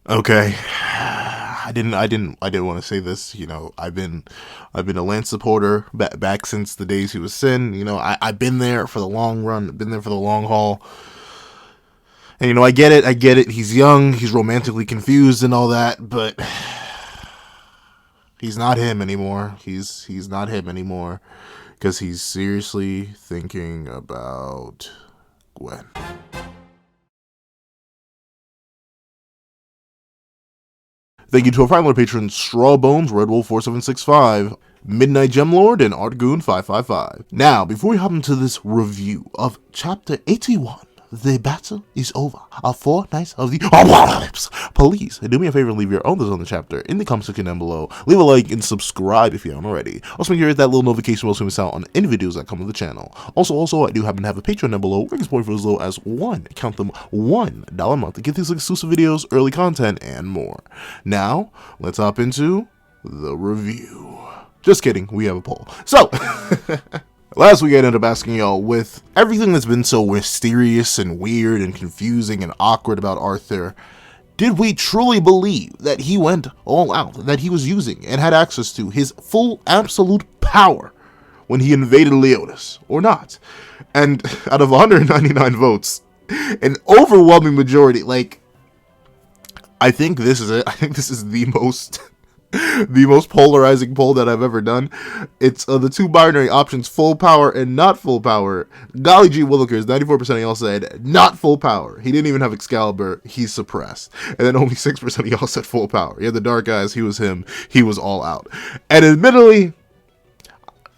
Okay. I didn't want to say this. I've been a Lance supporter back since the days he was Sin. I've been there for the long run, been there for the long haul. And I get it. He's young, he's romantically confused and all that, but he's not him anymore. He's not him anymore because he's seriously thinking about Gwen. Thank you to our final patrons, Strawbones, Redwolf4765, Midnight Gemlord, and Artgoon555. Now, before we hop into this review of Chapter 81, The Battle is Over, a Fortnight of the Apocalypse, please do me a favor and leave your own thoughts on the chapter in the comment section down below. Leave a like and subscribe if you haven't already. Also, make sure you hit that little notification bell so you miss out on any videos that come to the channel. Also, I do happen to have a Patreon down below where you can support for as low as $1 a month to get these exclusive videos, early content, and more. Now, let's hop into the review. Just kidding, we have a poll. So, last week I ended up asking y'all, with everything that's been so mysterious and weird and confusing and awkward about Arthur, did we truly believe that he went all out, that he was using and had access to his full absolute power when he invaded Leonis, or not? And out of 199 votes, an overwhelming majority, I think this is it. I think this is the most polarizing poll that I've ever done. It's the two binary options, full power and not full power. Golly gee willikers, 94% of y'all said not full power. He didn't even have Excalibur, he's suppressed. And then only 6% of y'all said full power. He had the dark eyes, he was him, he was all out. And admittedly,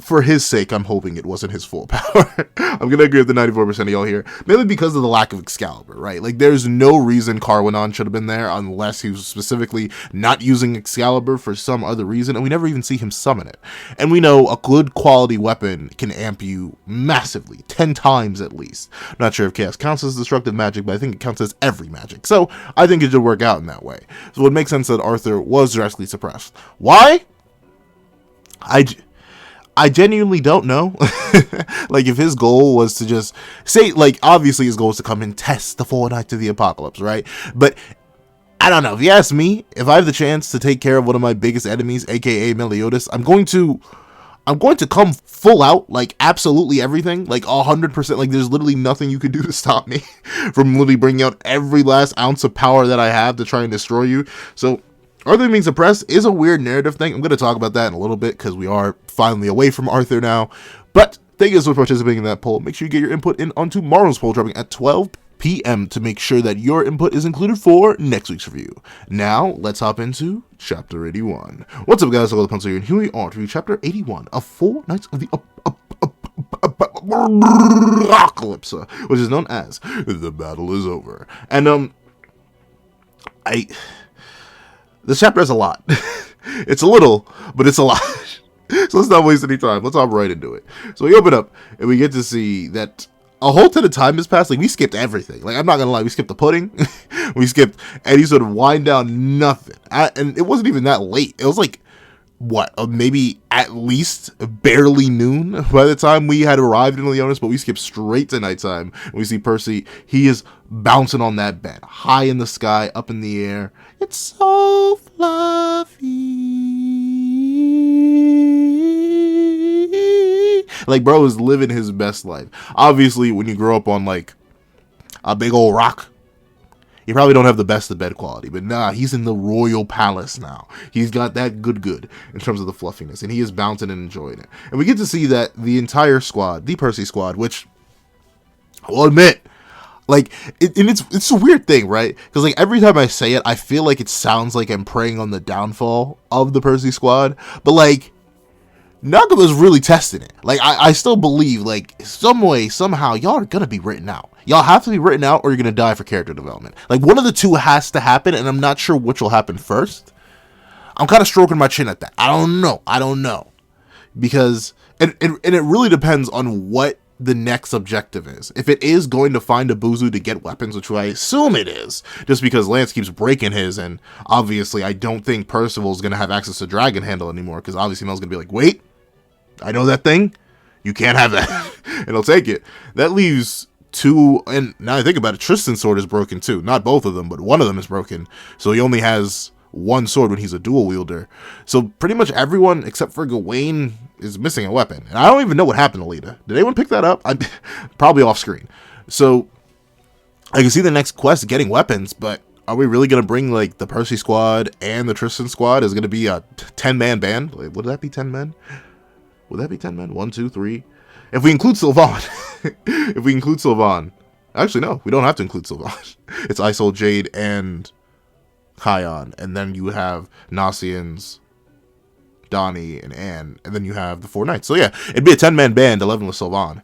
for his sake, I'm hoping it wasn't his full power. I'm gonna agree with the 94% of y'all here, mainly because of the lack of Excalibur, right? There's no reason Carwinon should have been there unless he was specifically not using Excalibur for some other reason, and we never even see him summon it. And we know a good quality weapon can amp you massively, 10 times at least. Not sure if Chaos counts as destructive magic, but I think it counts as every magic. So I think it should work out in that way. So it makes sense that Arthur was drastically suppressed. Why? I genuinely don't know. If his goal was to just say, obviously his goal is to come and test the Four Knights of the Apocalypse, right? But I don't know. If you ask me, if I have the chance to take care of one of my biggest enemies, aka Meliodas, I'm going to come full out, absolutely everything, 100%. There's literally nothing you can do to stop me from literally bringing out every last ounce of power that I have to try and destroy you. So Arthur being suppressed is a weird narrative thing. I'm going to talk about that in a little bit because we are finally away from Arthur now. But thank you so much for participating in that poll. Make sure you get your input in on tomorrow's poll, dropping at 12 p.m. to make sure that your input is included for next week's review. Now, let's hop into Chapter 81. What's up, guys? Hello, the Pencil here, and here we are to review Chapter 81 of Four Knights of the Apocalypse, which is known as The Battle is Over. And, this chapter has a lot. It's a little, but it's a lot. So let's not waste any time. Let's hop right into it. So we open up, and we get to see that a whole ton of time has passed. We skipped everything. I'm not gonna lie, we skipped the pudding. We skipped any sort of wind down, nothing. And it wasn't even that late. It was maybe at least barely noon by the time we had arrived in Leonis, but we skipped straight to nighttime. And we see Percy. He is bouncing on that bed, high in the sky, up in the air. It's so fluffy. Bro is living his best life. Obviously, when you grow up on, a big old rock, you probably don't have the best of bed quality, but nah, he's in the royal palace now. He's got that good in terms of the fluffiness, and he is bouncing and enjoying it. And we get to see that the entire squad, the Percy squad, which I'll admit, it's a weird thing, right? Because every time I say it, I feel like it sounds like I'm preying on the downfall of the Percy squad, but Nagaba's really testing it. I still believe, some way, somehow, y'all are gonna be written out. Y'all have to be written out or you're gonna die for character development. One of the two has to happen, and I'm not sure which will happen first. I'm kind of stroking my chin at that. I don't know. Because, and it really depends on what the next objective is. If it is going to find a Buzu to get weapons, which I assume it is, just because Lance keeps breaking his, and obviously I don't think Percival is gonna have access to Dragon Handle anymore, because obviously Mel's gonna be like, wait, I know that thing, you can't have that. And he'll take it. That leaves two, and now I think about it, Tristan's sword is broken too. Not both of them, but one of them is broken. So he only has one sword when he's a dual wielder. So pretty much everyone except for Gawain is missing a weapon. And I don't even know what happened to Lita. Did anyone pick that up? I'm probably off screen. So I can see the next quest getting weapons, but are we really going to bring like the Percy squad and the Tristan squad? Is going to be a 10-man band? Wait, would that be 10 men? Would that be 10 men? 1, 2, 3. If we include Sylvan. If we include Sylvan. Actually, no, we don't have to include Sylvan. It's Isolde, Jade, and Kion. And then you have Nasians, Donnie, and Anne. And then you have the 4 knights. So yeah, it'd be a 10-man band, 11 with Sylvan.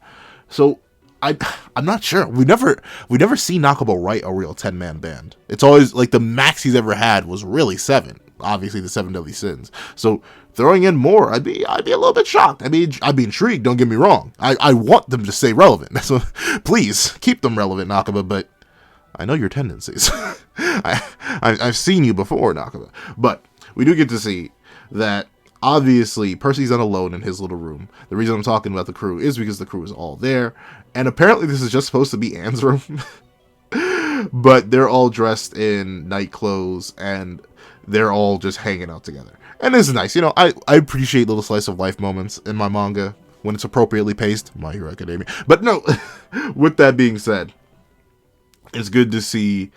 So I'm not sure. We never see Nakaba write a real 10-man band. It's always like the max he's ever had was really 7. Obviously the 7 deadly sins. So throwing in more, I'd be a little bit shocked. I mean, I'd be intrigued. Don't get me wrong. I want them to stay relevant. So please keep them relevant, Nakaba. But I know your tendencies. I've seen you before, Nakaba. But we do get to see that. Obviously, Percy's not alone in his little room. The reason I'm talking about the crew is because the crew is all there. And apparently this is just supposed to be Anne's room. But they're all dressed in night clothes and they're all just hanging out together. And this is nice. You know, I appreciate little slice of life moments in my manga when it's appropriately paced. My Hero Academia. But no, with that being said, it's good to see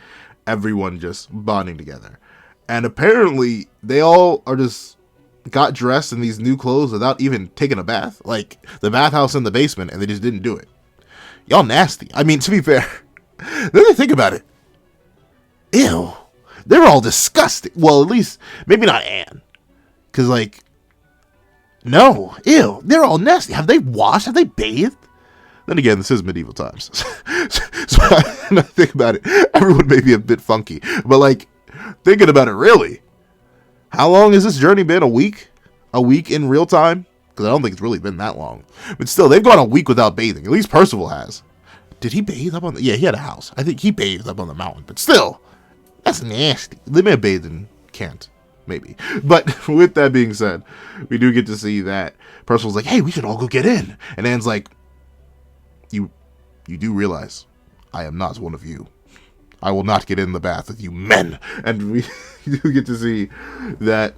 everyone just bonding together. And apparently they all are just got dressed in these new clothes without even taking a bath. Like the bathhouse in the basement, and they just didn't do it. Y'all nasty. I mean, to be fair, then I think about it. Ew. They're all disgusting. Well, at least, maybe not Anne. Because, like, no. Ew. They're all nasty. Have they washed? Have they bathed? Then again, this is medieval times. So when I think about it, everyone may be a bit funky. But, like, thinking about it, really, how long has this journey been? A week? A week in real time? Because I don't think it's really been that long. But still, they've gone a week without bathing. At least Percival has. Did he bathe up on the... Yeah, he had a house. I think he bathed up on the mountain. But still, that's nasty. They may have bathed in Kent. Maybe. But with that being said, we do get to see that Percival's like, hey, we should all go get in. And Anne's like, you do realize I am not one of you. I will not get in the bath with you men. And we do get to see that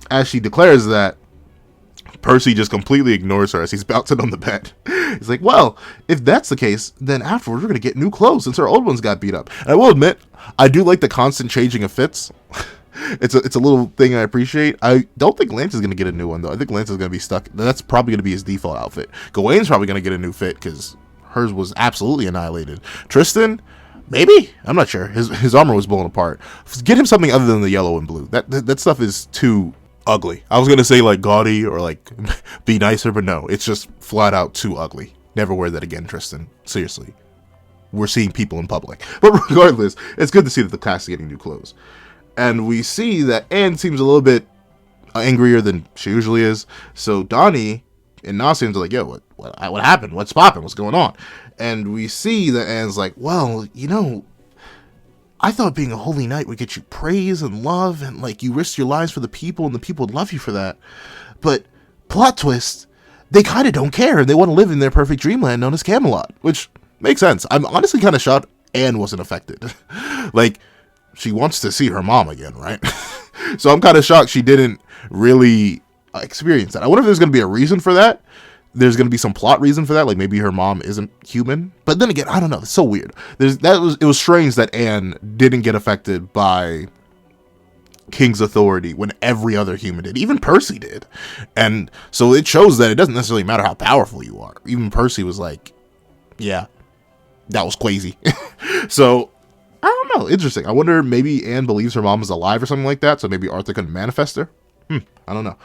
as she declares that, Percy just completely ignores her as he's bouncing on the bed. He's like, well, if that's the case, then afterwards we're going to get new clothes since our old ones got beat up. And I will admit, I do like the constant changing of fits. It's a little thing I appreciate. I don't think Lance is going to get a new one, though. I think Lance is going to be stuck. That's probably going to be his default outfit. Gawain's probably going to get a new fit because hers was absolutely annihilated. Tristan... maybe? I'm not sure. His armor was blown apart. Get him something other than the yellow and blue. That stuff is too ugly. I was going to say like gaudy or like be nicer, but no. It's just flat out too ugly. Never wear that again, Tristan. Seriously. We're seeing people in public. But regardless, it's good to see that the cast is getting new clothes. And we see that Anne seems a little bit angrier than she usually is. So Donnie and Nasians are like, yo, what happened? What's popping? What's going on? And we see that Anne's like, well, you know, I thought being a holy knight would get you praise and love, and like you risked your lives for the people, and the people would love you for that. But plot twist, they kind of don't care, and they want to live in their perfect dreamland known as Camelot, which makes sense. I'm honestly kind of shocked Anne wasn't affected. Like, she wants to see her mom again, right? So I'm kind of shocked she didn't really experience that. I wonder if there's going to be a reason for that. There's going to be some plot reason for that, like maybe her mom isn't human. But then again, I don't know. It's so weird. It was strange that Anne didn't get affected by King's authority when every other human did. Even Percy did. And so it shows that it doesn't necessarily matter how powerful you are. Even Percy was like, yeah, that was crazy. So, I don't know. Interesting. I wonder maybe Anne believes her mom is alive or something like that, so maybe Arthur couldn't manifest her. I don't know.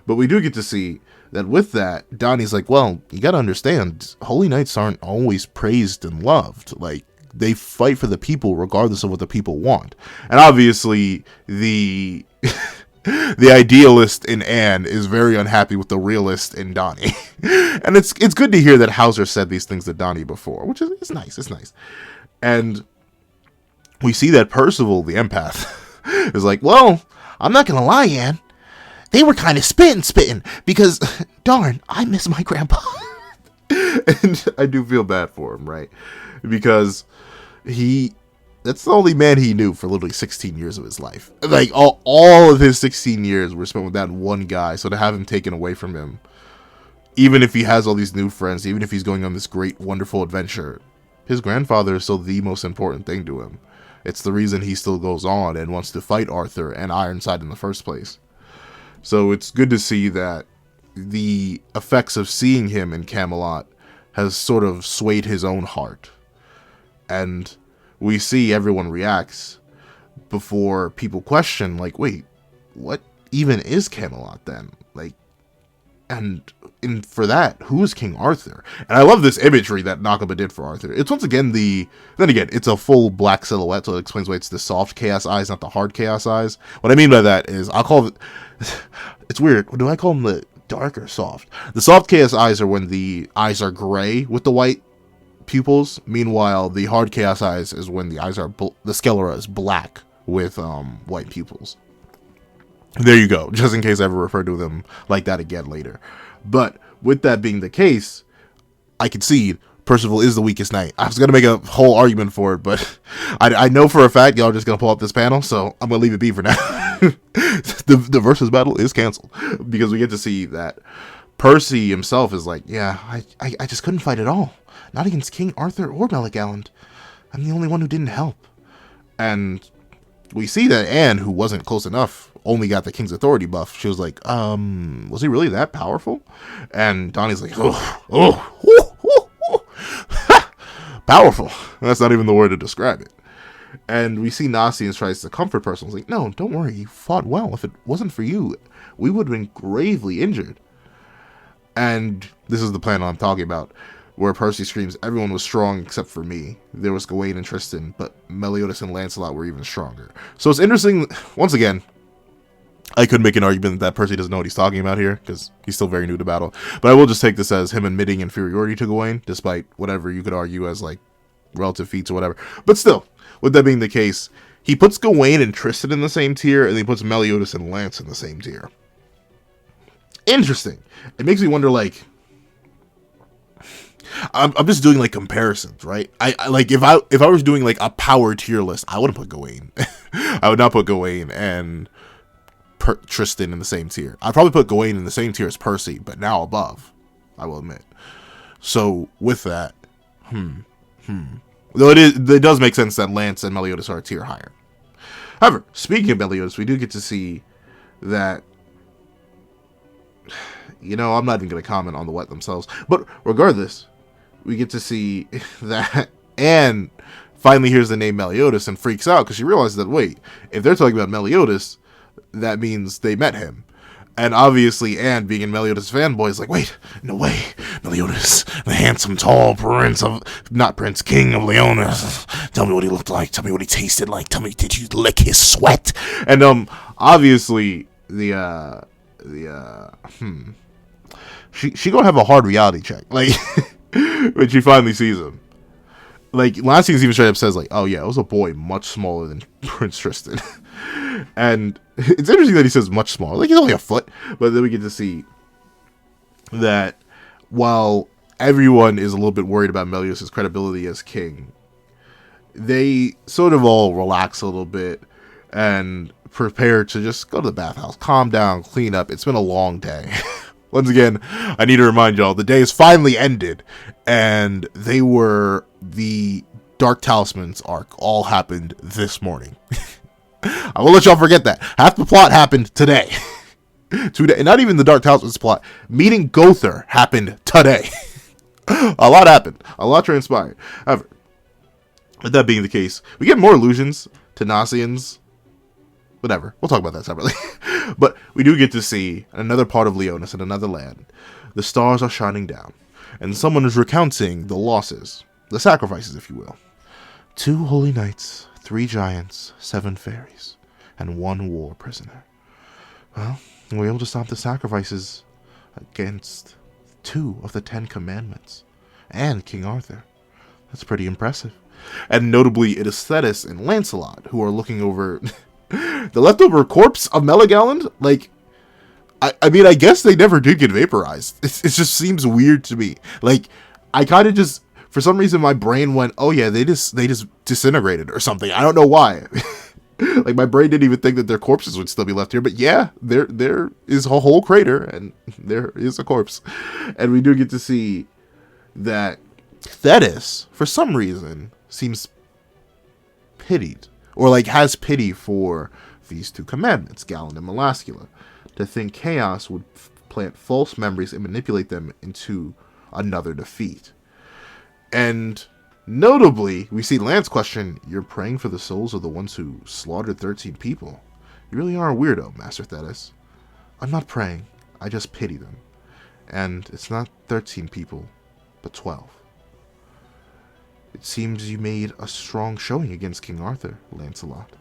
But we do get to see that with that, Donnie's like, well, you gotta understand, holy knights aren't always praised and loved. Like, they fight for the people regardless of what the people want. And obviously, the idealist in Anne is very unhappy with the realist in Donnie. And it's good to hear that Hauser said these things to Donnie before, which is it's nice. It's nice. And we see that Percival, the empath, is like, well, I'm not gonna lie, Anne. They were kind of spitting because, darn, I miss my grandpa. And I do feel bad for him, right? because that's the only man he knew for literally 16 years of his life. Like, all of his 16 years were spent with that one guy, so to have him taken away from him, even if he has all these new friends, even if he's going on this great, wonderful adventure, his grandfather is still the most important thing to him. It's the reason he still goes on and wants to fight Arthur and Ironside in the first place. So it's good to see that the effects of seeing him in Camelot has sort of swayed his own heart. And we see everyone reacts before people question, like, wait, what even is Camelot then? Like, and for that, who is King Arthur? And I love this imagery that Nakaba did for Arthur. It's once again it's a full black silhouette, so it explains why it's the soft chaos eyes, not the hard chaos eyes. What I mean by that is, I'll call it, it's weird, do I call them the dark or soft? The soft chaos eyes are when the eyes are gray with the white pupils. Meanwhile, the hard chaos eyes is when the eyes are, the sclera is black with white pupils. There you go, just in case I ever refer to them like that again later. But with that being the case, I concede Percival is the weakest knight. I was going to make a whole argument for it, but I know for a fact y'all are just going to pull up this panel, so I'm going to leave it be for now. The versus battle is canceled, because we get to see that Percy himself is like, yeah, I just couldn't fight at all. Not against King Arthur or Meligaland. I'm the only one who didn't help. And we see that Anne, who wasn't close enough, only got the King's Authority buff. She was like, was he really that powerful? And Donnie's like, powerful. That's not even the word to describe it. And we see Nasians tries to comfort Percival. He's like, no, don't worry, you fought well. If it wasn't for you, we would have been gravely injured. And this is the plan I'm talking about, where Percy screams, everyone was strong except for me. There was Gawain and Tristan, but Meliodas and Lancelot were even stronger. So it's interesting, once again, I could make an argument that Percy doesn't know what he's talking about here, because he's still very new to battle. But I will just take this as him admitting inferiority to Gawain, despite whatever you could argue as, like, relative feats or whatever. But still, with that being the case, he puts Gawain and Tristan in the same tier, and he puts Meliodas and Lance in the same tier. Interesting. It makes me wonder, like, I'm just doing, like, comparisons, right? I like, if I was doing, like, a power tier list, I wouldn't put Gawain. I would not put Gawain and Tristan in the same tier. I'd probably put Gawain in the same tier as Percy, but now above, I will admit. So, with that, though it does make sense that Lance and Meliodas are a tier higher. However, speaking of Meliodas, we do get to see that, you know, I'm not even going to comment on the what themselves, but regardless, we get to see that Anne finally hears the name Meliodas and freaks out, because she realizes that, wait, if they're talking about Meliodas, that means they met him. And obviously Anne, being a Meliodas fanboy, is like, wait, no way, Meliodas, the handsome, tall king of Leonis. Tell me what he looked like, tell me what he tasted like, tell me, did you lick his sweat? And obviously she gonna have a hard reality check, like, when she finally sees him. Like, last season even straight up says, like, oh yeah, it was a boy much smaller than Prince Tristan. And it's interesting that he says much smaller, like he's only a foot. But then we get to see that while everyone is a little bit worried about Meliodas' credibility as king, they sort of all relax a little bit and prepare to just go to the bathhouse, calm down, clean up. It's been a long day. Once again, I need to remind y'all, the day has finally ended, and the Dark Talismans arc all happened this morning. I will let y'all forget that. Half the plot happened today. Today, not even the Dark Talismans plot. Meeting Gother happened today. A lot happened. A lot transpired. However, with that being the case, we get more allusions to Nasians. Whatever. We'll talk about that separately. But we do get to see another part of Leonis in another land. The stars are shining down, and someone is recounting the losses, the sacrifices, if you will. 2 holy knights, 3 giants, 7 fairies, and 1 war prisoner. Well, we were able to stop the sacrifices against 2 of the 10 commandments, and King Arthur. That's pretty impressive. And notably, it is Thetis and Lancelot who are looking over the leftover corpse of Meligaland. Like, I mean, I guess they never did get vaporized. It just seems weird to me. Like, I kind of just, for some reason my brain went, oh yeah, they just disintegrated or something. I don't know why. Like, my brain didn't even think that their corpses would still be left here, but yeah, there is a whole crater, and there is a corpse. And we do get to see that Thetis, for some reason, seems pitied, or like has pity for these two commandments, Galand and Melascula, to think Chaos would plant false memories and manipulate them into another defeat. And notably, we see Lance question, you're praying for the souls of the ones who slaughtered 13 people. You really are a weirdo, Master Thetis. I'm not praying, I just pity them. And it's not 13 people, but 12. It seems you made a strong showing against King Arthur, Lancelot.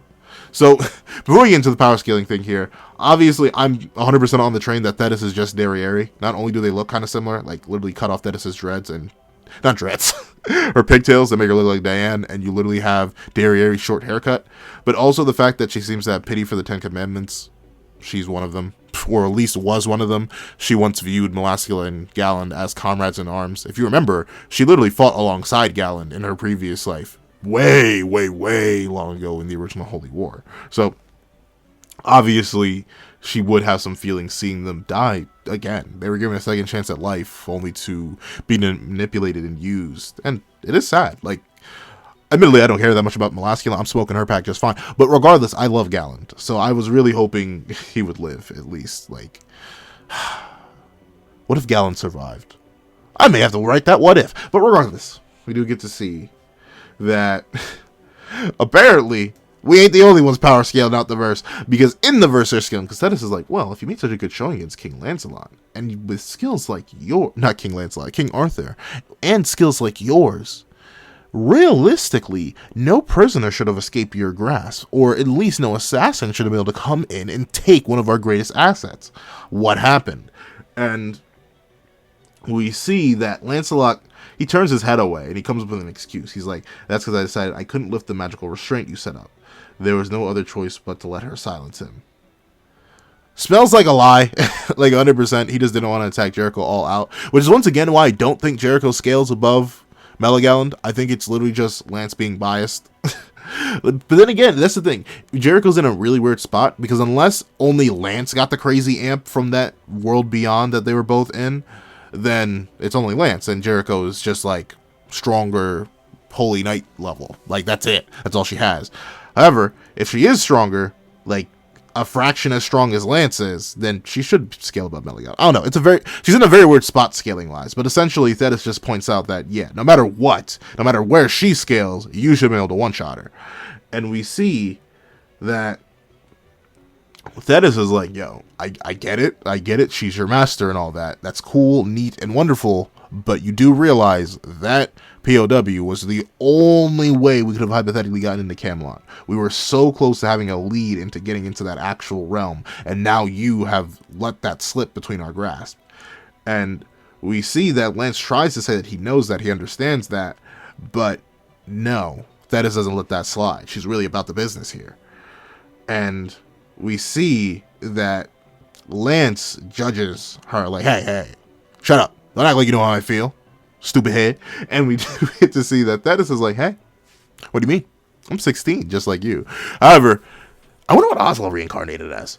So, before we get into the power scaling thing here, obviously I'm 100% on the train that Thetis is just Derriere. Not only do they look kind of similar, like literally cut off Thetis' dreads and... not dreads, her pigtails that make her look like Diane, and you literally have Derriere's short haircut, but also the fact that she seems to have pity for the 10 Commandments. She's one of them, or at least was one of them. She once viewed Melascula and Galand as comrades in arms. If you remember, she literally fought alongside Galand in her previous life, way, way, way long ago in the original Holy War. So, obviously, she would have some feelings seeing them die again. They were given a second chance at life, only to be manipulated and used. And it is sad. Like, admittedly, I don't care that much about Melascula. I'm smoking her pack just fine. But regardless, I love Galand. So I was really hoping he would live, at least. Like, what if Galand survived? I may have to write that what if. But regardless, we do get to see that apparently we ain't the only ones power scaled out the verse, because in the verse they're scaling, because Thetis is like, well, if you made such a good showing against King Lancelot, and with skills like not King Lancelot, King Arthur, and skills like yours, realistically, no prisoner should have escaped your grasp, or at least no assassin should have been able to come in and take one of our greatest assets. What happened? And we see that Lancelot, he turns his head away, and he comes up with an excuse. He's like, that's because I decided I couldn't lift the magical restraint you set up. There was no other choice but to let her silence him. Smells like a lie, like 100%. He just didn't want to attack Jericho all out, which is once again why I don't think Jericho scales above Meligaland. I think it's literally just Lance being biased. But then again, that's the thing. Jericho's in a really weird spot, because unless only Lance got the crazy amp from that world beyond that they were both in, then it's only Lance, and Jericho is just like stronger Holy Knight level. Like, that's it. That's all she has. However, if she is stronger, like a fraction as strong as Lance is, then she should scale above Meligaland. I don't know. She's in a very weird spot scaling wise, but essentially Thetis just points out that, yeah, no matter what, no matter where she scales, you should be able to one-shot her. And we see that Thetis is like, yo, I get it, she's your master and all that. That's cool, neat, and wonderful, but you do realize that POW was the only way we could have hypothetically gotten into Camelot. We were so close to having a lead into getting into that actual realm, and now you have let that slip between our grasp. And we see that Lance tries to say that he knows that, he understands that, but no, Thetis doesn't let that slide. She's really about the business here. And we see that Lance judges her like, hey, shut up. Don't act like you know how I feel, stupid head. And we do get to see that Thetis is like, hey, what do you mean? I'm 16, just like you. However, I wonder what Oslo reincarnated as.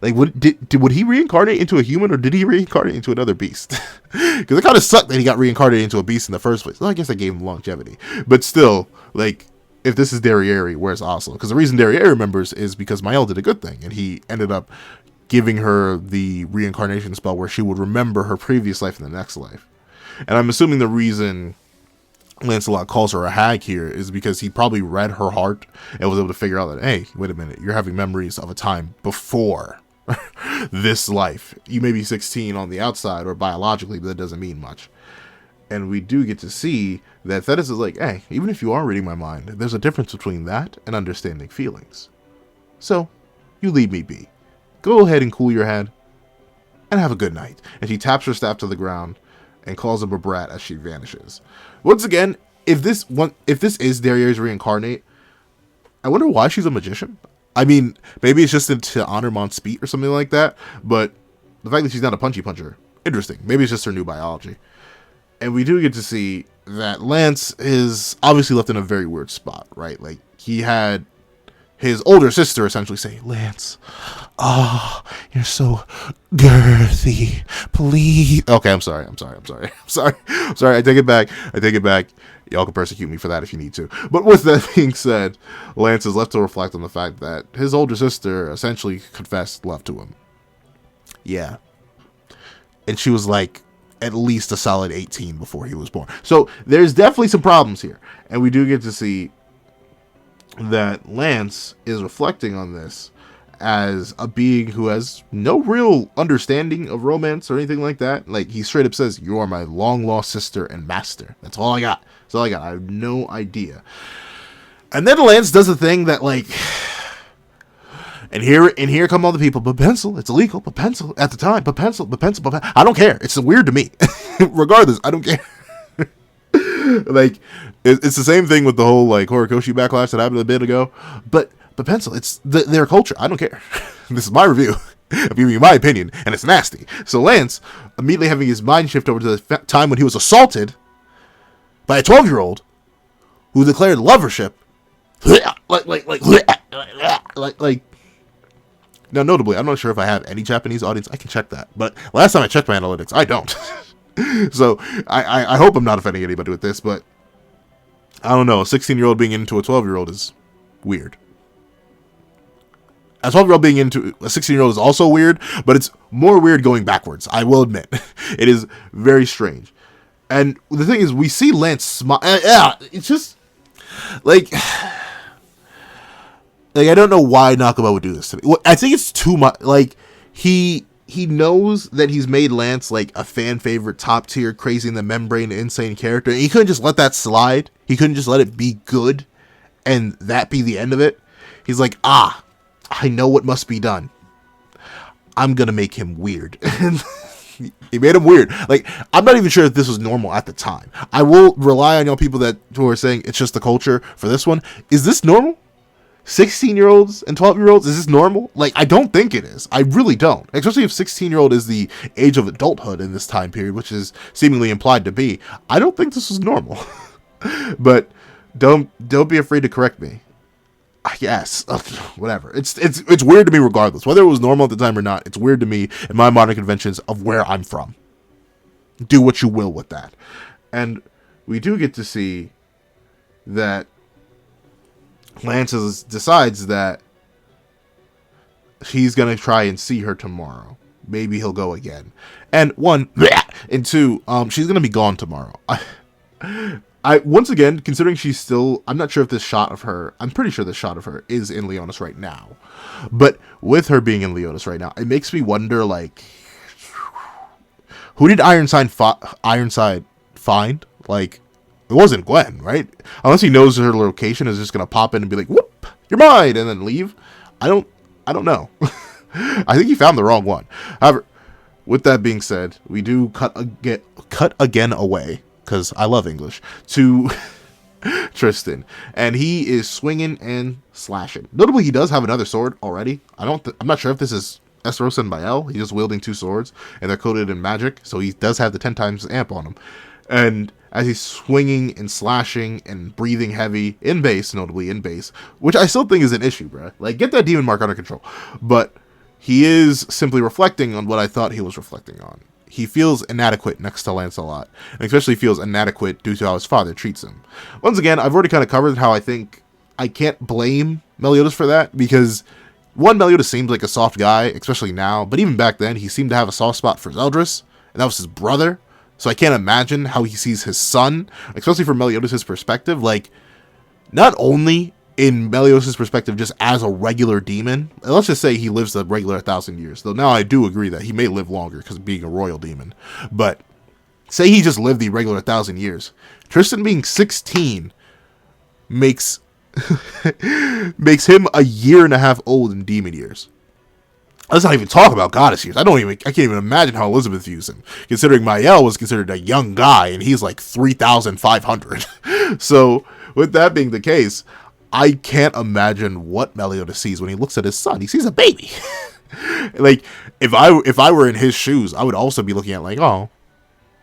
Like, would he reincarnate into a human, or did he reincarnate into another beast? Because it kind of sucked that he got reincarnated into a beast in the first place. Well, I guess I gave him longevity. But still, like, if this is Derriere, where's Oslo? Because the reason Derriere remembers is because Mael did a good thing, and he ended up giving her the reincarnation spell where she would remember her previous life in the next life. And I'm assuming the reason Lancelot calls her a hag here is because he probably read her heart and was able to figure out that, hey, wait a minute, you're having memories of a time before this life. You may be 16 on the outside or biologically, but that doesn't mean much. And we do get to see that Thetis is like, hey, even if you are reading my mind, there's a difference between that and understanding feelings. So, you leave me be. Go ahead and cool your head, and have a good night. And she taps her staff to the ground and calls him a brat as she vanishes. Once again, if this is Derriere's reincarnate, I wonder why she's a magician. I mean, maybe it's just to honor Mont's speed or something like that, but the fact that she's not a punchy puncher, interesting. Maybe it's just her new biology. And we do get to see that Lance is obviously left in a very weird spot, right? Like, he had his older sister essentially say, Lance, oh, you're so girthy, please. Okay, I'm sorry. I take it back. Y'all can persecute me for that if you need to. But with that being said, Lance is left to reflect on the fact that his older sister essentially confessed love to him. Yeah. And she was like at least a solid 18 before he was born. So there's definitely some problems here. And we do get to see that Lance is reflecting on this as a being who has no real understanding of romance or anything like that. Like, he straight up says, you are my long lost sister and master. That's all I got. I have no idea. And then Lance does a thing that, like, and here come all the people, but pencil, it's illegal, but pencil at the time, but pencil. I don't care. It's weird to me. Regardless, I don't care. Like, it's the same thing with the whole, like, Horikoshi backlash that happened a bit ago. But pencil, it's their culture. I don't care. This is my review. I'm giving you my opinion, and it's nasty. So Lance, immediately having his mind shift over to the time when he was assaulted by a 12-year-old who declared lovership, like. Now, notably, I'm not sure if I have any Japanese audience. I can check that, but last time I checked my analytics, I don't. So I hope I'm not offending anybody with this, but I don't know. A 16-year-old being into a 12-year-old is weird. A 12-year-old being into a 16-year-old is also weird, but it's more weird going backwards. I will admit, it is very strange. And the thing is, we see Lance smile. Yeah, it's just like I don't know why Nakaba would do this to me. I think it's too much. Like, he knows that he's made Lance like a fan favorite, top tier, crazy in the membrane, insane character. And he couldn't just let that slide. He couldn't just let it be good, and that be the end of it. He's like, I know what must be done. I'm gonna make him weird. He made him weird. Like, I'm not even sure if this was normal at the time. I will rely on y'all people who are saying it's just the culture for this one. Is this normal? 16-year-olds and 12-year-olds, is this normal? Like, I don't think it is. I really don't. Especially if 16-year-old is the age of adulthood in this time period, which is seemingly implied to be. I don't think this is normal. But don't be afraid to correct me. Yes, whatever. It's weird to me regardless. Whether it was normal at the time or not, it's weird to me in my modern conventions of where I'm from. Do what you will with that. And we do get to see that Lance decides that he's going to try and see her tomorrow. Maybe he'll go again. And one, and two, she's going to be gone tomorrow. I once again, considering she's still, I'm not sure if this shot of her, I'm pretty sure this shot of her is in Leonis right now. But with her being in Leonis right now, it makes me wonder, like, who did Ironside find? Like, it wasn't Gwen, right? Unless he knows her location, is just going to pop in and be like, whoop, you're mine, and then leave. I don't know. I think he found the wrong one. However, with that being said, we do cut again away, because I love English, to Tristan. And he is swinging and slashing. Notably, he does have another sword already. I'm not sure if this is Esteros and Bael. He's just wielding two swords, and they're coated in magic, so he does have the 10 times amp on him. And as he's swinging and slashing and breathing heavy, in base, notably in base, which I still think is an issue, bruh. Like, get that demon mark under control. But he is simply reflecting on what I thought he was reflecting on. He feels inadequate next to Lancelot, and especially feels inadequate due to how his father treats him. Once again, I've already kind of covered how I think I can't blame Meliodas for that, because one, Meliodas seems like a soft guy, especially now, but even back then, he seemed to have a soft spot for Zeldris, and that was his brother, so I can't imagine how he sees his son, especially from Meliodas' perspective. Like, not only in Meliodas' perspective just as a regular demon, let's just say he lives a regular 1,000 years, though now I do agree that he may live longer because of being a royal demon, but say he just lived the regular 1,000 years. Tristan being 16 makes him a year and a half old in demon years. Let's not even talk about goddess years. I can't even imagine how Elizabeth views him, considering Mael was considered a young guy and he's like 3,500. So with that being the case, I can't imagine what Meliodas sees when he looks at his son. He sees a baby. Like, if I were in his shoes, I would also be looking at like, oh,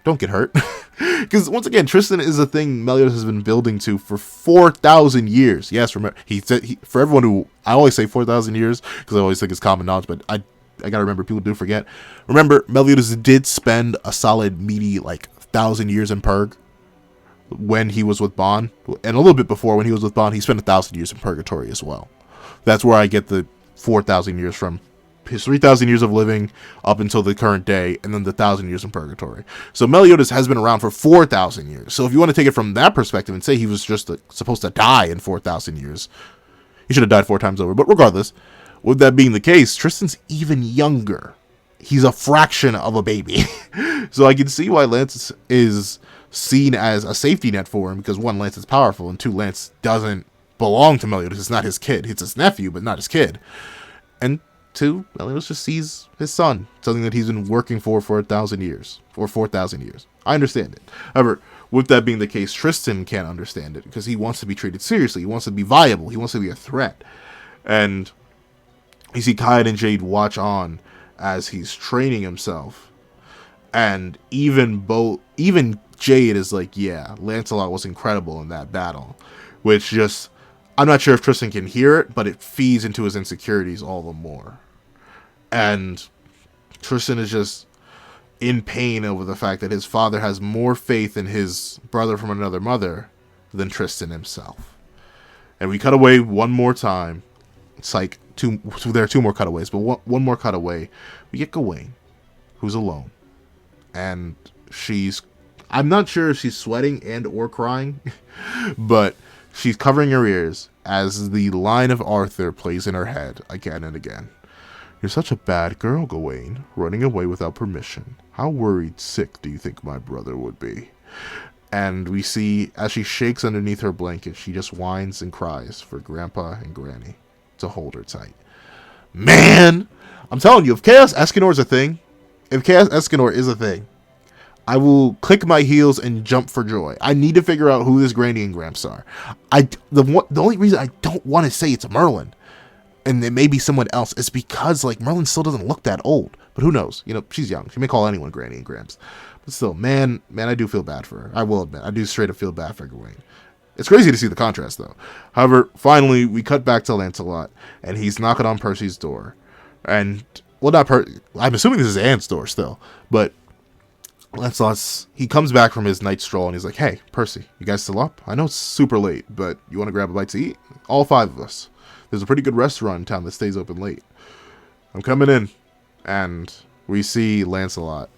Don't get hurt. Because once again, Tristan is a thing Meliodas has been building to for 4,000 years. Yes, remember, he said, for everyone who, I always say 4,000 years, because I always think it's common knowledge, but I gotta remember, people do forget. Remember, Meliodas did spend a solid meaty, like, 1,000 years in Purg when he was with Bon. And a little bit before, when he was with Bon, he spent 1,000 years in Purgatory as well. That's where I get the 4,000 years from. His 3,000 years of living up until the current day, and then the 1,000 years in Purgatory. So Meliodas has been around for 4,000 years. So if you want to take it from that perspective and say he was just supposed to die in 4,000 years, he should have died 4 times over. But regardless, with that being the case, Tristan's even younger. He's a fraction of a baby. So I can see why Lance is seen as a safety net for him, because 1, Lance is powerful, and 2, Lance doesn't belong to Meliodas. It's not his kid. It's his nephew, but not his kid. And 2, Meliodas just sees his son, something that he's been working for 1,000 years, or 4,000 years. I understand it. However, with that being the case, Tristan can't understand it, because he wants to be treated seriously. He wants to be viable. He wants to be a threat. And you see Kyle and Jade watch on as he's training himself. And even Jade is like, yeah, Lancelot was incredible in that battle. Which just, I'm not sure if Tristan can hear it, but it feeds into his insecurities all the more. And Tristan is just in pain over the fact that his father has more faith in his brother from another mother than Tristan himself. And we cut away one more time. It's like there are 2 more cutaways, but one more cutaway. We get Gawain, who's alone. And I'm not sure if she's sweating and or crying, but she's covering her ears as the line of Arthur plays in her head again and again. You're such a bad girl, Gawain, running away without permission. How worried, sick do you think my brother would be? And we see, as she shakes underneath her blanket, she just whines and cries for Grandpa and Granny to hold her tight. Man! I'm telling you, if Chaos Escanor is a thing, I will click my heels and jump for joy. I need to figure out who this Granny and Gramps are. The only reason I don't want to say it's Merlin, and it may be someone else, is because, like, Merlin still doesn't look that old. But who knows? You know, she's young. She may call anyone Granny and Gramps. But still, man, I do feel bad for her. I will admit, I do straight up feel bad for Gawain. It's crazy to see the contrast, though. However, finally, we cut back to Lancelot, and he's knocking on Percy's door. And, well, I'm assuming this is Anne's door still, but he comes back from his night stroll, and he's like, hey, Percy, you guys still up? I know it's super late, but you want to grab a bite to eat? All 5 of us. There's a pretty good restaurant in town that stays open late. I'm coming in. And we see Lancelot,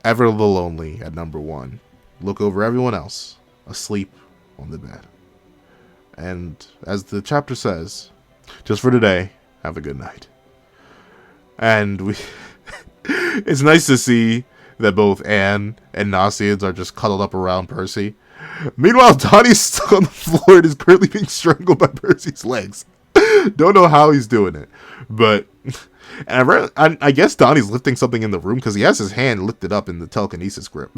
ever the lonely at number 1, look over everyone else, asleep on the bed. And as the chapter says, just for today, have a good night. And it's nice to see that both Anne and Nasians are just cuddled up around Percy. Meanwhile, Donnie's stuck on the floor and is currently being strangled by Percy's legs. Don't know how he's doing it, but I guess Donnie's lifting something in the room because he has his hand lifted up in the telekinesis grip.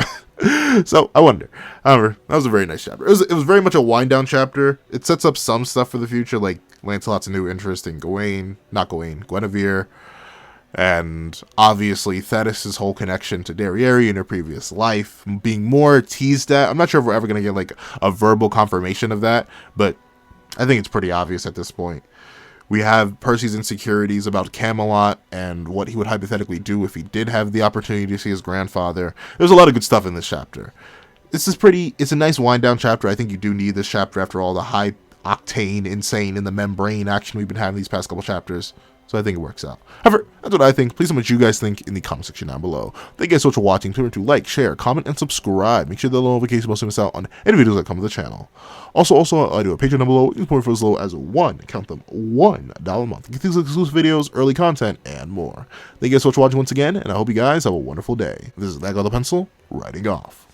So I wonder. However, that was a very nice chapter. It was very much a wind down chapter. It sets up some stuff for the future, like Lancelot's new interest in Guinevere, and obviously Thetis' whole connection to Derriere in her previous life being more teased at. I'm not sure if we're ever going to get like a verbal confirmation of that, but I think it's pretty obvious at this point. We have Percy's insecurities about Camelot and what he would hypothetically do if he did have the opportunity to see his grandfather. There's a lot of good stuff in this chapter. It's a nice wind down chapter. I think you do need this chapter after all the high octane, insane, in the membrane action we've been having these past couple chapters. So I think it works out. However, that's what I think. Please tell me what you guys think in the comment section down below. Thank you guys so much for watching. Remember to like, share, comment, and subscribe. Make sure the notification bell so you miss out on any videos that come to the channel. Also, I do a Patreon down below. You can support for as low as $1 a month. Get these exclusive videos, early content, and more. Thank you guys so much for watching once again, and I hope you guys have a wonderful day. This is That Guy with a Pencil, writing off.